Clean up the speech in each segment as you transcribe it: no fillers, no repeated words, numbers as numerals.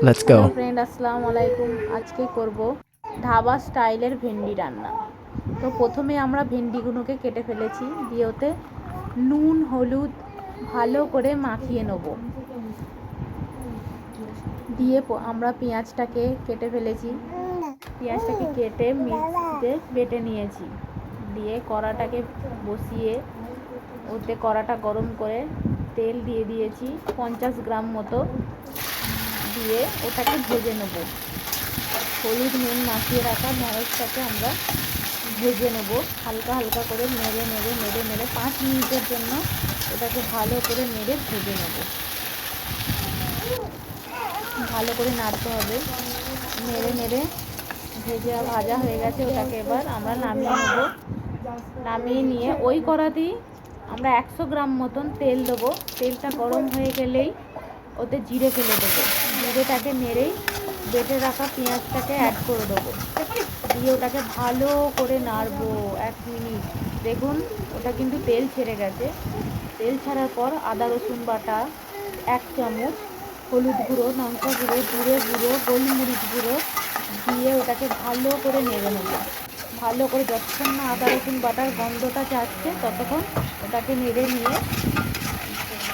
Let's go. Hello friend, আসসালামু আলাইকুম। আজকে করব ধাবা স্টাইলের ভেন্ডি রান্না। তো প্রথমে আমরা ভেন্ডিগুলোকে কেটে ফেলেছি, দিয়ে ওতে নুন হলুদ ভালো করে মাখিয়ে নেব। দিয়ে আমরা পেঁয়াজটাকে কেটে ফেলেছি, পেঁয়াজটাকে কেটে মিক্সিতে বেটে নিয়েছি। দিয়ে কড়াটাকে বসিয়ে ওতে কড়াটা গরম করে তেল দিয়ে দিয়েছি 50 গ্রাম মতো, দিয়ে ওটাকে ভেজে নেব। হলুদ নুন মাখিয়ে রাখা ঢ্যাঁড়সটাকে আমরা ভেজে নেব, হালকা হালকা করে নেড়ে নেড়ে নেড়ে নেড়ে 5 মিনিটের জন্য ওটাকে ভালো করে নেড়ে ভেজে নেব। ভালো করে নাড়তে হবে, নেড়ে নেড়ে ভাজা হয়ে গেছে। ওটাকে এবার আমরা নামিয়ে নেব। নামিয়ে নিয়ে ওই কড়াতেই আমরা 100 গ্রাম মতন তেল দেবো। তেলটা গরম হয়ে গেলেই ওতে জিরে ফেলে দেবো। জিরেটাকে নেড়েই বেটে রাখা পেঁয়াজটাকে অ্যাড করে দেবো, দিয়ে ওটাকে ভালো করে নাড়বো 1 মিনিট। দেখুন ওটা কিন্তু তেল ছেড়ে গেছে। তেল ছাড়ার পর আদা রসুন বাটা 1 চামচ, হলুদ গুঁড়ো, লঙ্কা গুঁড়ো, জিরে গুঁড়ো, গোলমরিচ গুঁড়ো দিয়ে ওটাকে ভালো করে নেড়ে নেবো। ভালো করে যতক্ষণ না আদা রসুন বাটার গন্ধটা যাচ্ছে ততক্ষণ ওটাকে নেড়ে নিয়ে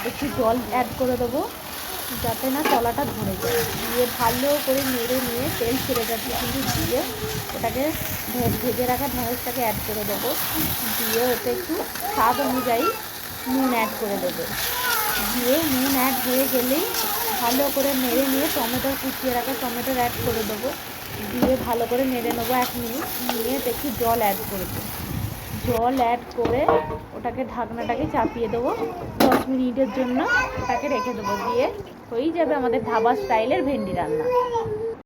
একটু জল অ্যাড করে দেবো, যাতে না তলাটা ধরে যায়। দিয়ে ভালো করে নেড়ে নিয়ে তেল ছেড়ে যাচ্ছে কিন্তু, দিয়ে ওটাকে ভেজে রাখা ঢ্যাঁড়সটাকে অ্যাড করে দেবো। দিয়ে ওতে একটু স্বাদ অনুযায়ী নুন অ্যাড করে দেবো। দিয়ে নুন অ্যাড হয়ে গেলেই ভালো করে নেড়ে নিয়ে টমেটো কুচিয়ে রাখা টমেটো অ্যাড করে দেবো। দিয়ে ভালো করে নেড়ে নেবো 1 মিনিট। নিয়ে একটু জল অ্যাড করবো। জল অ্যাড করে ওটাকে ঢাকনাটাকে চাপিয়ে দেবো 10 মিনিটের জন্য, ওটাকে রেখে দেবো। দিয়ে হয়েই যাবে আমাদের ধাবা স্টাইলের ভেন্ডি রান্না।